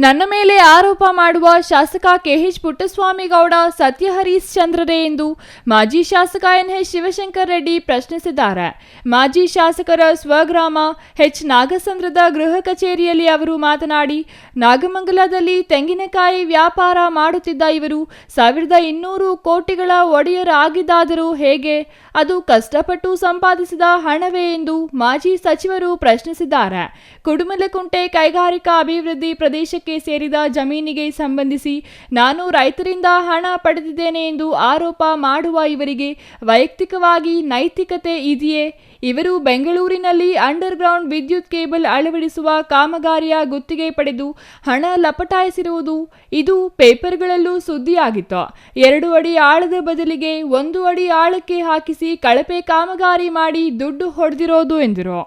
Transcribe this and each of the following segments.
ನನ್ನ ಮೇಲೆ ಆರೋಪ ಮಾಡುವ ಶಾಸಕ ಕೆಎಚ್ ಪುಟ್ಟಸ್ವಾಮಿಗೌಡ ಸತ್ಯ ಹರಿಶ್ಚಂದ್ರರೇ ಎಂದು ಮಾಜಿ ಶಾಸಕ ಎನ್ಎಚ್ ಶಿವಶಂಕರ ರೆಡ್ಡಿ ಪ್ರಶ್ನಿಸಿದ್ದಾರೆ. ಮಾಜಿ ಶಾಸಕರ ಸ್ವಗ್ರಾಮ ಎಚ್ ನಾಗಸಂದ್ರದ ಗೃಹ ಕಚೇರಿಯಲ್ಲಿ ಅವರು ಮಾತನಾಡಿ, ನಾಗಮಂಗಲದಲ್ಲಿ ತೆಂಗಿನಕಾಯಿ ವ್ಯಾಪಾರ ಮಾಡುತ್ತಿದ್ದ ಇವರು 1200 ಕೋಟಿಗಳ ಒಡೆಯರಾಗಿದ್ದಾದರೂ ಹೇಗೆ? ಅದು ಕಷ್ಟಪಟ್ಟು ಸಂಪಾದಿಸಿದ ಹಣವೇ ಎಂದು ಮಾಜಿ ಸಚಿವರು ಪ್ರಶ್ನಿಸಿದ್ದಾರೆ. ಕುಡುಮಲಕುಂಟೆ ಕೈಗಾರಿಕಾ ಅಭಿವೃದ್ಧಿ ಪ್ರದೇಶಕ್ಕೆ ಸೇರಿದ ಜಮೀನಿಗೆ ಸಂಬಂಧಿಸಿ ನಾನು ರೈತರಿಂದ ಹಣ ಪಡೆದಿದ್ದೇನೆ ಎಂದು ಆರೋಪ ಮಾಡುವ ಇವರಿಗೆ ವೈಯಕ್ತಿಕವಾಗಿ ನೈತಿಕತೆ ಇದೆಯೇ? ಇವರು ಬೆಂಗಳೂರಿನಲ್ಲಿ ಅಂಡರ್ ಗ್ರೌಂಡ್ ವಿದ್ಯುತ್ ಕೇಬಲ್ ಅಳವಡಿಸುವ ಕಾಮಗಾರಿಯ ಗುತ್ತಿಗೆ ಪಡೆದು ಹಣ ಲಪಟಾಯಿಸಿರುವುದು ಇದು ಪೇಪರ್ಗಳಲ್ಲೂ ಸುದ್ದಿಯಾಗಿತ್ತು. 2 ಅಡಿ ಆಳದ ಬದಲಿಗೆ 1 ಅಡಿ ಆಳಕ್ಕೆ ಹಾಕಿಸಿ ಕಳಪೆ ಕಾಮಗಾರಿ ಮಾಡಿ ದುಡ್ಡು ಹೊಡೆದಿರೋದು ಎಂದರು.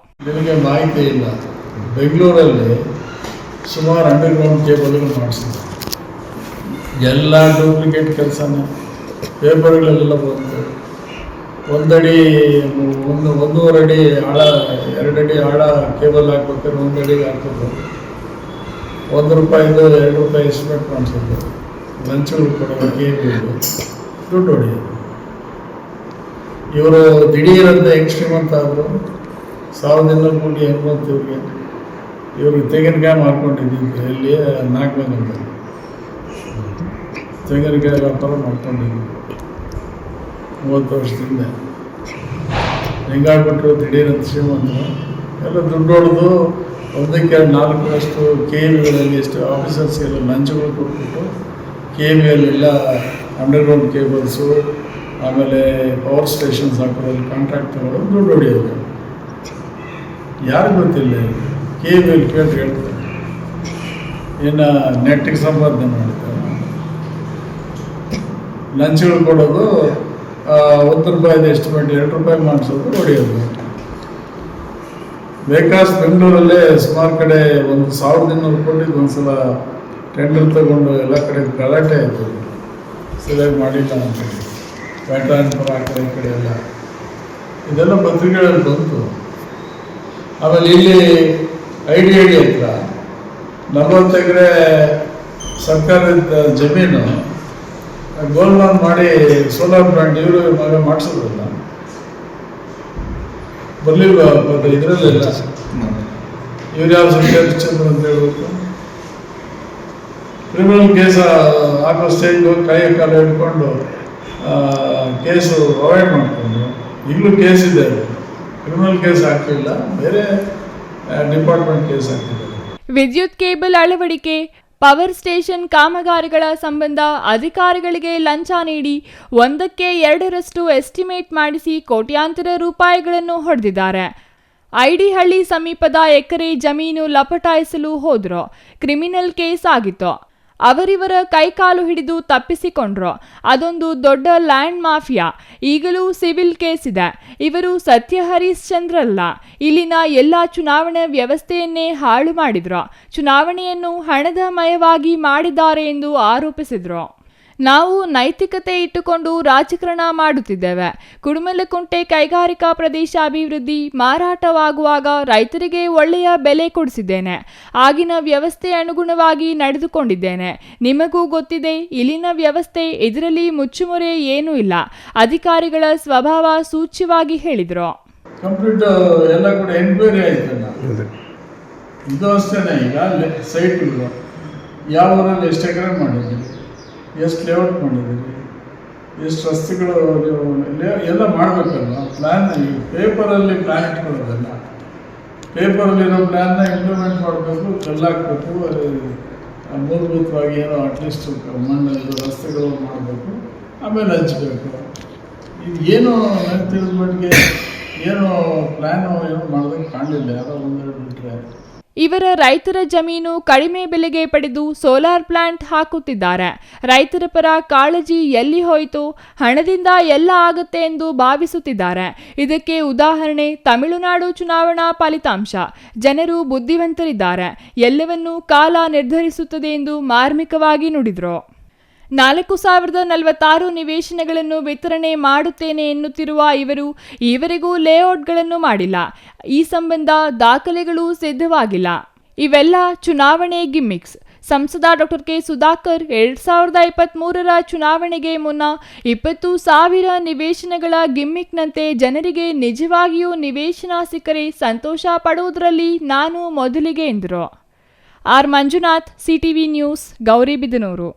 ಮಾಹಿತಿ ಇಲ್ಲ. ಬೆಂಗಳೂರಲ್ಲಿ ಸುಮಾರು ಅಂಡರ್ ಗ್ರೌಂಡ್ ಕೇಬಲ್ಗಳು ಮಾಡಿಸಿದ್ರು. ಎಲ್ಲ ಡೂಪ್ಲಿಕೇಟ್ ಕೆಲಸನೇ. ಪೇಪರ್ಗಳೆಲ್ಲ ಬಂತು. 1 ಅಡಿ 1.5 ಅಡಿ ಆಳ 2 ಅಡಿ ಆಳ ಕೇಬಲ್ ಹಾಕ್ಬೇಕಾದ್ರೆ 1 ಅಡಿಗೆ ಹಾಕ್ಬೇಕು. ₹1 ₹2 ಎಸ್ಟಿಮೇಟ್ ಮಾಡಿಸಿದ್ರು. ಲಂಚಗಳು ಕೊಡೋದು ಕೇಬಲ್ ದುಡ್ಡು ಹೊಡೆಯೋದು. ಇವರು ದಿಢೀರಂತ ಹೆಂಗೆ ಶ್ರೀಮಂತ ಆದರು. 1200 ಕೋಟಿ ಹೆಂಗೆ ಬಂತು ಇವ್ರಿಗೆ? ಇವರು ತೆಂಗಿನಕಾಯಿ ಮಾಡ್ಕೊಂಡಿದ್ದು ಎಲ್ಲಿ ನಾಗಮಂಗಲದಲ್ಲಿ ತೆಂಗಿನಕಾಯಿ ವ್ಯಾಪಾರ ಮಾಡ್ಕೊಂಡಿದ್ದು 30 ವರ್ಷದಿಂದ. ಹೆಂಗಾಗ್ಬಿಟ್ರು ದಿಢೀರಂತ ಶ್ರೀಮಂತರು. ಎಲ್ಲ ದುಡ್ಡು ಹೊಡೆದು 1/4 KVಗಳಲ್ಲಿ ಎಷ್ಟು ಆಫೀಸರ್ಸ್ಗೆಲ್ಲ ಲಂಚಗಳು ಕೊಟ್ಬಿಟ್ಟು KVಯಲ್ಲೆಲ್ಲ ಅಂಡರ್ಗ್ರೌಂಡ್ ಕೇಬಲ್ಸು ಆಮೇಲೆ ಪವರ್ ಸ್ಟೇಷನ್ಸ್ ಹಾಕೋದ್ರಲ್ಲಿ ಕಾಂಟ್ರಾಕ್ಟ್ ತಗೊಳ್ಳೋದು ದುಡ್ಡು ಹೊಡೆಯೋದು. ಯಾರಿಗೂ ಗೊತ್ತಿಲ್ಲ. KVL ಕೇಳಿ ಹೇಳ್ತಾರೆ ಇನ್ನು ನೆಟ್ಟಿಗೆ ಸಂಪಾದನೆ ಮಾಡ್ತಾರೆ. ಲಂಚಗಳು ಕೊಡೋದು ₹1 ಎಸ್ಟಿಮೇಟ್ ₹2 ಮಾಡಿಸೋದು ಹೊಡೆಯೋದು. ಬೇಕಾಸ್ ಬೆಂಗಳೂರಲ್ಲೇ ಸುಮಾರು ಕಡೆ 1200 ಕೋಟಿಗೆ ಒಂದ್ಸಲ ಟೆಂಡರ್ ತಗೊಂಡು ಎಲ್ಲ ಕಡೆ ಗಲಾಟೆ ಆಯಿತು. ಸರಿಯಾಗಿ ಮಾಡಿಲ್ಲ ಅಂತೇಳಿ ಬ್ಯಾಟ್ರಾನ್ಪುರ ಆ ಕಡೆ ಎಲ್ಲ ಇದೆಲ್ಲ ಪತ್ರಿಕೆಗಳಲ್ಲಿ ಬಂತು. ಆಮೇಲೆ ಇಲ್ಲಿ ಐಡಿ ಹತ್ರ 40 ಎಕರೆ ಸರ್ಕಾರದ ಜಮೀನು ಗೋಲ್ಮಾನ್ ಮಾಡಿ ಸೋಲಾರ್ ಪ್ಲಾಂಟ್ ಇವರು ಮಗ ಮಾಡಿಸೋದಲ್ಲ ಬರಲಿಲ್ವ ಇದರಲ್ಲೆಲ್ಲ. ಇವ್ರು ಯಾವ ಹರಿಶ್ಚಂದ್ರ ಅಂತ ಹೇಳ್ಬೇಕು. ಕ್ರಿಮಿನಲ್ ಕೇಸ್ ಹಾಕೋ ಸ್ಟೇಜ್ ಕೈ ಕಾಲ ಹಿಡ್ಕೊಂಡು ಕೇಸು ಅವಾಯ್ಡ್ ಮಾಡಿಕೊಂಡು ಈಗಲೂ ಕೇಸ್ ಇದೆ. ಕ್ರಿಮಿನಲ್ ಕೇಸ್ ಹಾಕಿಲ್ಲ, ಬೇರೆ ಡಿಪಾರ್ಟ್ಮೆಂಟ್ ಕೇಸ್ ಹಾಕಿದ್ದಾರೆ. ವಿದ್ಯುತ್ ಕೇಬಲ್ ಅಳವಡಿಕೆ, ಪವರ್ ಸ್ಟೇಷನ್ ಕಾಮಗಾರಿಗಳ ಸಂಬಂಧ ಅಧಿಕಾರಿಗಳಿಗೆ ಲಂಚ ನೀಡಿ 1ಕ್ಕೆ 2ರಷ್ಟು ಎಸ್ಟಿಮೇಟ್ ಮಾಡಿಸಿ ಕೋಟ್ಯಾಂತರ ರೂಪಾಯಿಗಳನ್ನು ಹೊಡೆದಿದ್ದಾರೆ. ಐಡಿಹಳ್ಳಿ ಸಮೀಪದ ಎಕರೆ ಜಮೀನು ಲಪಟಾಯಿಸಲು ಹೋದ್ರು. ಕ್ರಿಮಿನಲ್ ಕೇಸ್ ಆಗಿತ್ತು. ಅವರಿವರ ಕೈಕಾಲು ಹಿಡಿದು ತಪ್ಪಿಸಿಕೊಂಡ್ರು. ಅದೊಂದು ದೊಡ್ಡ ಲ್ಯಾಂಡ್ ಮಾಫಿಯಾ. ಈಗಲೂ ಸಿವಿಲ್ ಕೇಸ್ ಇದೆ. ಇವರು ಸತ್ಯ ಹರಿಶ್ಚಂದ್ರಲ್ಲ. ಇಲ್ಲಿನ ಎಲ್ಲ ಚುನಾವಣಾ ವ್ಯವಸ್ಥೆಯನ್ನೇ ಹಾಳು ಮಾಡಿದ್ರು. ಚುನಾವಣೆಯನ್ನು ಹಣದ ಮಯವಾಗಿ ಮಾಡಿದ್ದಾರೆ ಎಂದು ಆರೋಪಿಸಿದ್ರು. ನಾವು ನೈತಿಕತೆ ಇಟ್ಟುಕೊಂಡು ರಾಜಕಾರಣ ಮಾಡುತ್ತಿದ್ದೇವೆ. ಕುಡುಮಲಕುಂಟೆ ಕೈಗಾರಿಕಾ ಪ್ರದೇಶ ಅಭಿವೃದ್ಧಿ ಮಾರಾಟವಾಗುವಾಗ ರೈತರಿಗೆ ಒಳ್ಳೆಯ ಬೆಲೆ ಕೊಡಿಸಿದ್ದೇನೆ. ಆಗಿನ ವ್ಯವಸ್ಥೆ ಅನುಗುಣವಾಗಿ ನಡೆದುಕೊಂಡಿದ್ದೇನೆ. ನಿಮಗೂ ಗೊತ್ತಿದೆ ಇಲ್ಲಿನ ವ್ಯವಸ್ಥೆ. ಇದರಲ್ಲಿ ಮುಚ್ಚುಮರೆ ಏನೂ ಇಲ್ಲ. ಅಧಿಕಾರಿಗಳ ಸ್ವಭಾವ ಸೂಚ್ಯವಾಗಿ ಹೇಳಿದರು. ಕಂಪ್ಲೀಟ್ ಎಲ್ಲ ಕೂಡ ಎನ್ಕ್ವೈರಿ ಆಯ್ತಲ್ಲ. ಇದು ಅಷ್ಟೇ. ಈಗ ಸೈಟ್ಗಳು ಯಾವ ಊರಲ್ಲಿ ಎಷ್ಟು ಎಕರೆ ಮಾಡಿದ್ದೀರಿ, ಎಷ್ಟು ಲೇಔಟ್ ಮಾಡಿದ್ದೀರಿ, ಎಷ್ಟು ರಸ್ತೆಗಳು ಎಲ್ಲ ಮಾಡಬೇಕಲ್ವ. ಪ್ಲ್ಯಾನ್ ಪೇಪರಲ್ಲಿ ಪ್ಲ್ಯಾನ್ ಇಟ್ಕೊಳ್ಳೋದಲ್ಲ. ಪೇಪರಲ್ಲಿರೋ ಪ್ಲ್ಯಾನ್ನ ಇಂಪ್ಲಿಮೆಂಟ್ ಮಾಡಬೇಕು, ಕಲ್ಲಾಕಬೇಕು. ಮೂಲಭೂತವಾಗಿ ಏನೋ ಅಟ್ಲೀಸ್ಟ್ ಮಣ್ಣು ರಸ್ತೆಗಳು ಮಾಡಬೇಕು, ಆಮೇಲೆ ಹಂಚಬೇಕು. ಇದು ಏನು ನನಗೆ ತಿಳಿದ ಮಟ್ಟಿಗೆ ಏನು ಪ್ಲ್ಯಾನು ಏನೋ ಮಾಡೋದಕ್ಕೆ ಕಾಣಲಿಲ್ಲ. ಯಾರೋ 1-2 ಬಿಟ್ಟರೆ. ಇವರ ರೈತರ ಜಮೀನು ಕಡಿಮೆ ಬೆಲೆಗೆ ಪಡೆದು ಸೋಲಾರ್ ಪ್ಲಾಂಟ್ ಹಾಕುತ್ತಿದ್ದಾರೆ. ರೈತರ ಪರ ಕಾಳಜಿ ಎಲ್ಲಿ ಹೋಯಿತು? ಹಣದಿಂದ ಎಲ್ಲ ಆಗುತ್ತೆ ಎಂದು ಭಾವಿಸುತ್ತಿದ್ದಾರೆ. ಇದಕ್ಕೆ ಉದಾಹರಣೆ ತಮಿಳುನಾಡು ಚುನಾವಣಾ ಫಲಿತಾಂಶ. ಜನರು ಬುದ್ಧಿವಂತರಿದ್ದಾರೆ. ಎಲ್ಲವನ್ನೂ ಕಾಲ ನಿರ್ಧರಿಸುತ್ತದೆ ಎಂದು ಮಾರ್ಮಿಕವಾಗಿ ನುಡಿದರು. 4046 ನಿವೇಶನಗಳನ್ನು ವಿತರಣೆ ಮಾಡುತ್ತೇನೆ ಎನ್ನುತ್ತಿರುವ ಇವರು ಈವರೆಗೂ ಲೇಔಟ್ಗಳನ್ನು ಮಾಡಿಲ್ಲ. ಈ ಸಂಬಂಧ ದಾಖಲೆಗಳು ಸಿದ್ಧವಾಗಿಲ್ಲ. ಇವೆಲ್ಲ ಚುನಾವಣೆ ಗಿಮ್ಮಿಕ್ಸ್. ಸಂಸದ ಡಾಕ್ಟರ್ ಕೆ ಸುಧಾಕರ್ 2023ರ ಚುನಾವಣೆಗೆ ಮುನ್ನ 20,000 ನಿವೇಶನಗಳ ಗಿಮ್ಮಿಕ್ನಂತೆ ಜನರಿಗೆ ನಿಜವಾಗಿಯೂ ನಿವೇಶನ ಸಿಕ್ಕರೆ ಸಂತೋಷ ಪಡುವುದರಲ್ಲಿ ನಾನು ಮೊದಲಿಗೆ ಎಂದರು. R Manjunath, CTV news, Gauribidanur.